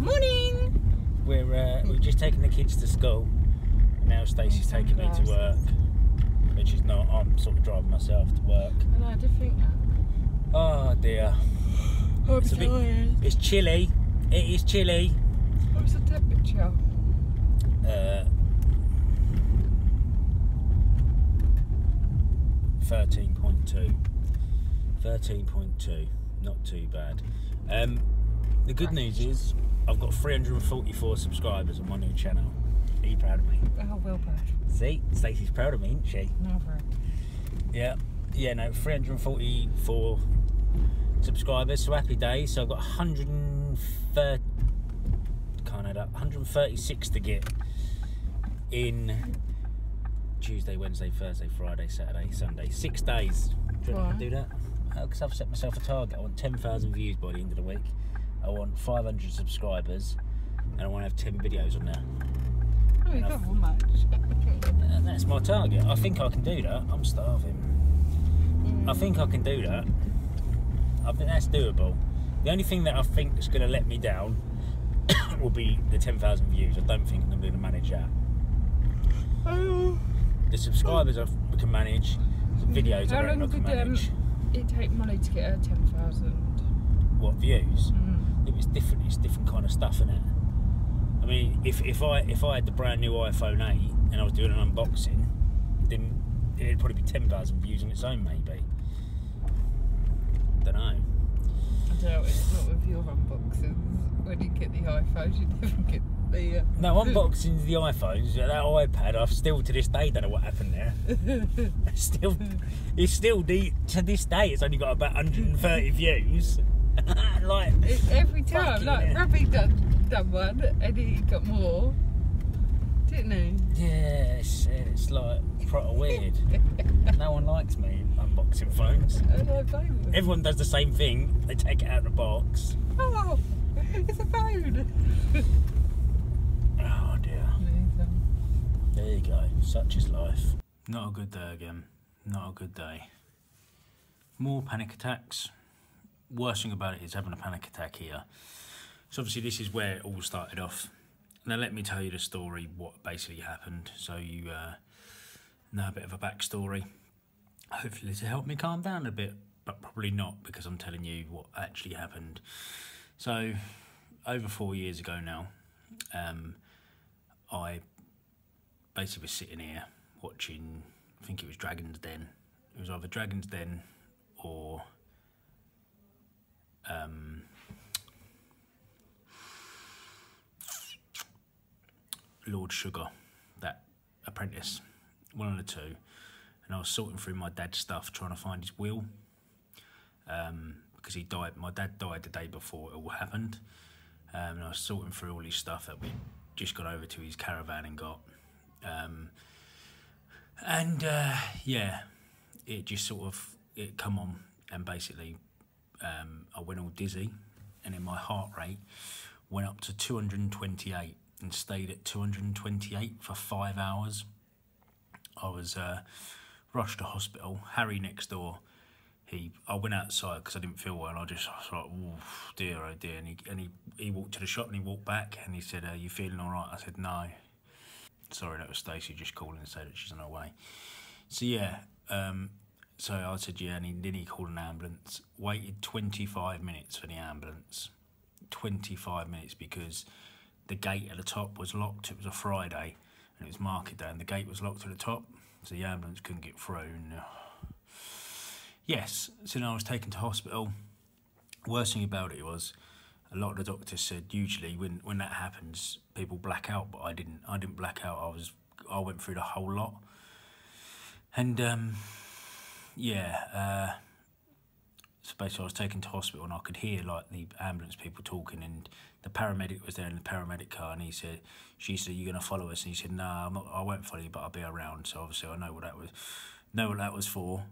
Morning! We've just taken the kids to school. And now Stacey's taking me to work. Which is not, I'm sort of driving myself to work. I know, I did think that. Oh dear. I'm tired. It's chilly. It is chilly. What's the temperature? 13.2. 13.2. Not too bad. The good news is I've got 344 subscribers on my new channel. Are you proud of me? Oh, well proud. See, Stacey's proud of me, isn't she? Never. Yeah, no, 344 subscribers, so happy days. So I've got 130, can't add up, 136 to get in Tuesday, Wednesday, Thursday, Friday, Saturday, Sunday. 6 days. Do you know I can do that? Because I've set myself a target. I want 10,000 views by the end of the week. I want 500 subscribers, and I want to have 10 videos on there. Oh, you got one much. That's my target. I think I can do that. I'm starving. I think I can do that. I think that's doable. The only thing that I think is going to let me down will be the 10,000 views. I don't think I'm going to manage that. The subscribers I can manage. The videos I don't can manage. It take money to get 10,000. What, views? It was different. It's different kind of stuff, isn't it? I mean, if I had the brand new iPhone 8 and I was doing an unboxing, then it'd probably be 10,000 views on its own, maybe. I don't know. I don't know, it's not with your unboxings. When you get the iPhones, you never get the... No, unboxings of the iPhones, that iPad, I've still to this day don't know what happened there. It's still to this day, it's only got about 130 views. Like every time, like Robbie done one and he got more, didn't he? Yeah, it's like proper weird. No one likes me unboxing phones. Everyone does the same thing. They take it out of the box. Oh, it's a phone. Oh dear. There you go. Such is life. Not a good day again. Not a good day. More panic attacks. Worst thing about it is having a panic attack here. So obviously this is where it all started off. Now let me tell you the story, what basically happened, so you know a bit of a backstory. Hopefully to help me calm down a bit, but probably not, because I'm telling you what actually happened. So over 4 years ago now, I basically was sitting here watching, I think it was Dragon's Den. It was either Dragon's Den or Lord Sugar, that Apprentice, one of the two. And I was sorting through my dad's stuff, trying to find his will, because he died. My dad died the day before it all happened, and I was sorting through all his stuff that we just got over to his caravan and got, yeah, it just sort of come on, and basically I went all dizzy, and then my heart rate went up to 228 and stayed at 228 for 5 hours. I was rushed to hospital. Harry next door, I went outside because I didn't feel well. I was like, oh dear, and he walked to the shop and he walked back and he said, "Are you feeling all right?" I said, "No." Sorry, that was Stacey just calling to say that she's on her way. So yeah, so I said, yeah, and then he called an ambulance. Waited 25 minutes for the ambulance. 25 minutes because the gate at the top was locked. It was a Friday and it was market day and the gate was locked at the top, so the ambulance couldn't get through. And, yes, so then I was taken to hospital. Worst thing about it was a lot of the doctors said usually when that happens, people black out, but I didn't black out. I went through the whole lot. And yeah, so basically I was taken to hospital and I could hear like the ambulance people talking, and the paramedic was there in the paramedic car, and she said, "You're gonna follow us?" And he said, "No, I'm not, I won't follow you, but I'll be around." So obviously I know what that was for.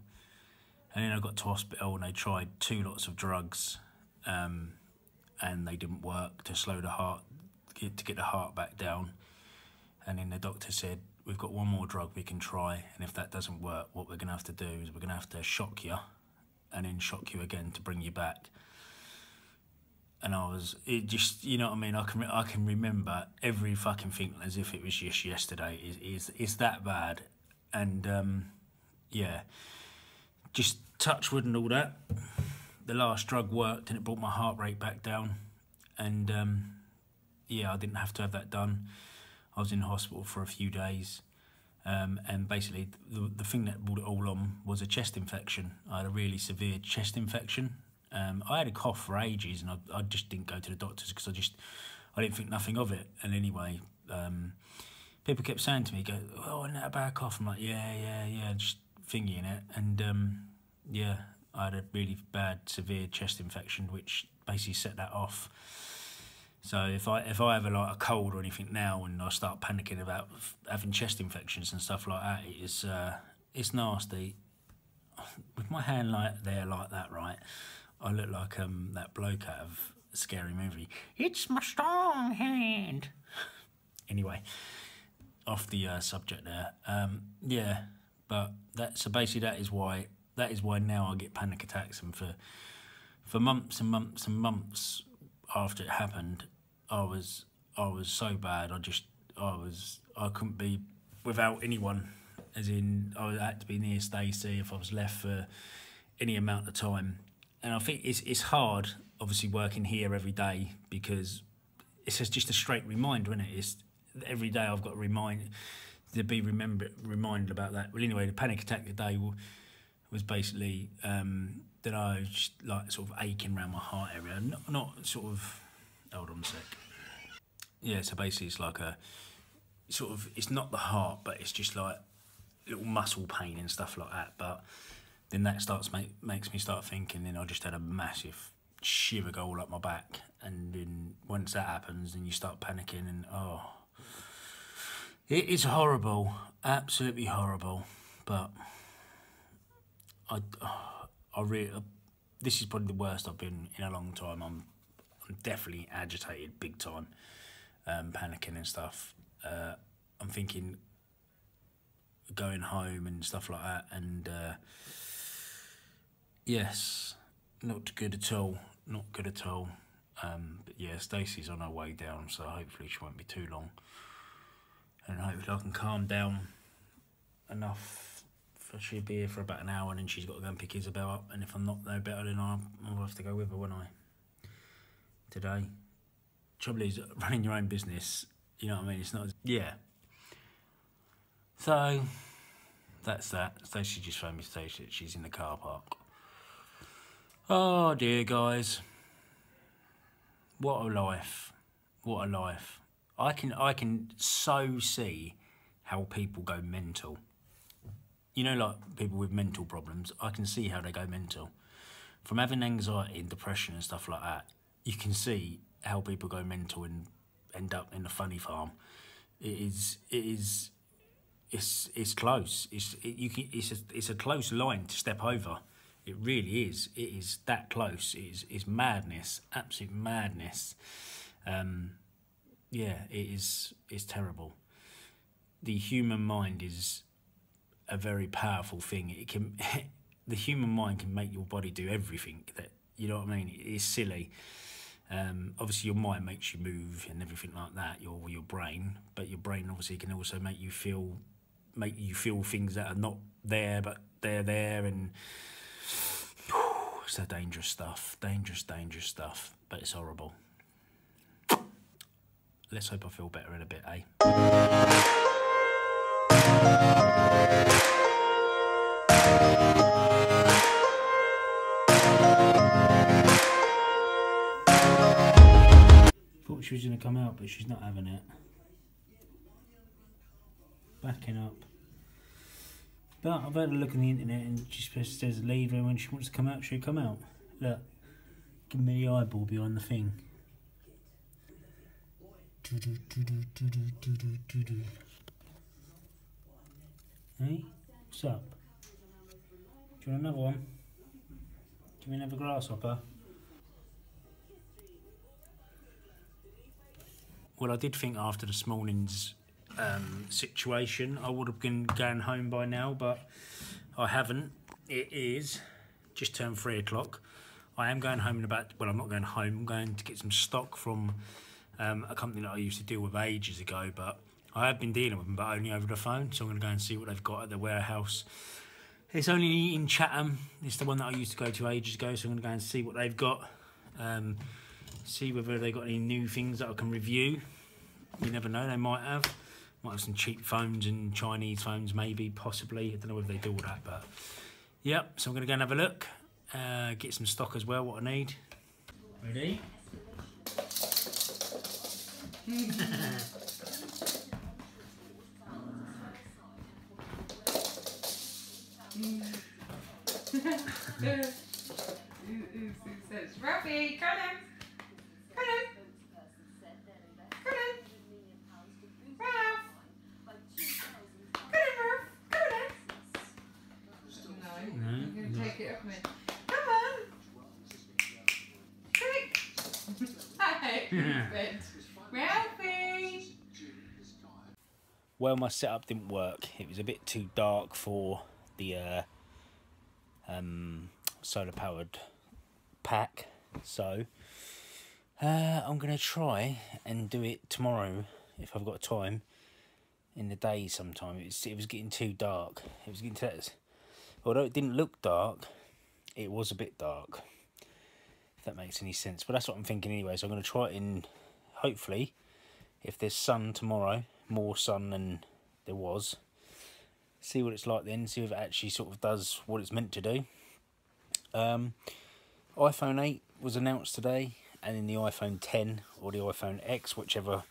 And then I got to hospital and they tried 2 lots of drugs, and they didn't work to slow the heart, to get the heart back down. And then the doctor said, "We've got one more drug we can try, and if that doesn't work, what we're gonna have to do is we're gonna have to shock you, and then shock you again to bring you back." and it just, you know what I mean. I can remember every fucking thing as if it was just yesterday. It's that bad, and yeah, just touch wood and all that. The last drug worked, and it brought my heart rate back down, and yeah, I didn't have to have that done. I was in hospital for a few days. And basically, the thing that brought it all on was a chest infection. I had a really severe chest infection. I had a cough for ages, and I just didn't go to the doctors because I didn't think nothing of it. And anyway, people kept saying to me, "Go, oh, isn't that a bad cough?" I'm like, yeah, just thinking it. And yeah, I had a really bad, severe chest infection, which basically set that off. So if I have like a cold or anything now, and I start panicking about having chest infections and stuff like that, it's nasty. With my hand like that, right? I look like that bloke out of a scary movie. It's my strong hand. Anyway, off the subject there. Yeah, but so basically that is why now I get panic attacks, and for months and months and months after it happened, I was so bad. I couldn't be without anyone. As in, I had to be near Stacey if I was left for any amount of time. And I think it's hard, obviously, working here every day, because it's just a straight reminder, isn't it? It's every day I've got to be reminded about that. Well, anyway, the panic attack today was basically that I was just, like, sort of aching around my heart area, not sort of. Hold on a sec. Yeah, so basically it's like a sort of, it's not the heart, but it's just like little muscle pain and stuff like that. But then that makes me start thinking. Then I just had a massive shiver go all up my back, and then once that happens, then you start panicking, and it is horrible, absolutely horrible. But I really, this is probably the worst I've been in a long time. I'm definitely agitated, big time, panicking and stuff. I'm thinking going home and stuff like that, and yes, not good at all, not good at all. But yeah, Stacey's on her way down, so hopefully she won't be too long, and hopefully I can calm down enough for she'll be here for about an hour, and then she's got to go and pick Isabel up, and if I'm not no better, then I'll have to go with her, won't I? Today. Trouble is, running your own business, you know what I mean, it's not, yeah. So, that's that. Stacey just phoned me to say that she's in the car park. Oh dear, guys. What a life. What a life. I can so see how people go mental. You know, like people with mental problems, I can see how they go mental. From having anxiety and depression and stuff like that, you can see how people go mental and end up in a funny farm. It's close. It's a close line to step over. It really is. It is that close. It's madness, absolute madness. Yeah, it's terrible. The human mind is a very powerful thing. The human mind can make your body do everything. That, you know what I mean? It's silly. Obviously your mind makes you move and everything like that, your brain, but your brain obviously can also make you feel things that are not there, but they're there, and it's dangerous stuff, dangerous stuff, but it's horrible. Let's hope I feel better in a bit, eh? Thought she was going to come out, but she's not having it. Backing up. But I've had a look on the internet, and she says leave her, when she wants to come out, she'll come out. Look, give me the eyeball behind the thing. Hey, what's up? Do you want another one? Give me another grasshopper. Well, I did think after this morning's situation I would have been going home by now, but I haven't. It is just turned 3 o'clock. I am going home in about, well, I'm not going home, I'm going to get some stock from a company that I used to deal with ages ago, but I have been dealing with them, but only over the phone, so I'm going to go and see what they've got at the warehouse. It's only in Chatham. It's the one that I used to go to ages ago, so I'm going to go and see what they've got. See whether they've got any new things that I can review. You never know, they might have. Might have some cheap phones and Chinese phones, maybe, possibly. I don't know whether they do all that, but... Yep, so I'm going to go and have a look. Get some stock as well, what I need. Ready? Ruffy, come in. Come in. Come in. Ralph. Come in, Ralph. Come in. No, I'm going to take it off me. Come on. Quick. Hi. Bed. Ralphie. Well, my setup didn't work. It was a bit too dark for the solar powered pack, so I'm gonna try and do it tomorrow if I've got time in the day sometime. It was getting too dark. It was getting to that, although it didn't look dark, it was a bit dark, if that makes any sense. But that's what I'm thinking anyway, so I'm gonna try it in, hopefully, if there's sun tomorrow, more sun than there was, see what it's like then, see if it actually sort of does what it's meant to do. iPhone 8 was announced today, and then the iPhone 10 or the iPhone X, whichever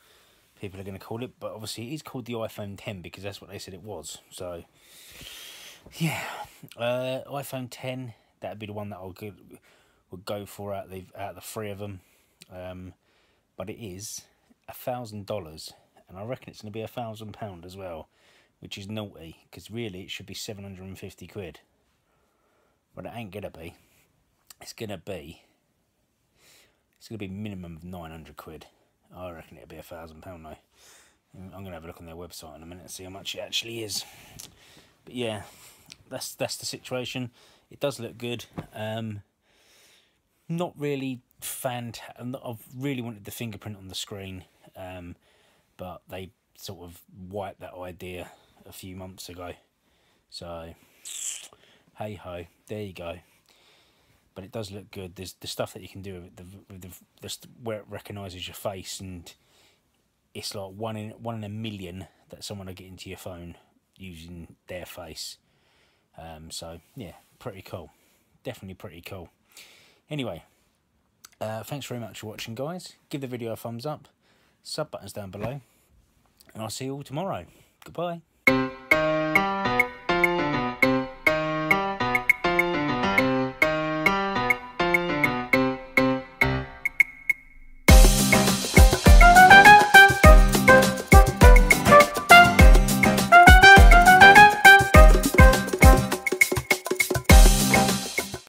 people are going to call it, but obviously it is called the iPhone 10 because that's what they said it was. So yeah, iPhone 10, that'd be the one that I would go for out of the three of them, but it is $1,000, and I reckon it's going to be £1,000 as well, which is naughty because really it should be 750 quid, but it ain't gonna be. It's gonna be minimum of 900 quid. I reckon it'll be £1,000 though. I'm gonna have a look on their website in a minute and see how much it actually is. But yeah, that's the situation. It does look good. Not really I've really wanted the fingerprint on the screen, but they sort of wiped that idea a few months ago. So hey ho, there you go. But it does look good. There's the stuff that you can do with where it recognises your face, and it's like one in a million that someone will get into your phone using their face. So yeah, pretty cool. Definitely pretty cool. Anyway, thanks very much for watching, guys. Give the video a thumbs up, sub buttons down below, and I'll see you all tomorrow. Goodbye.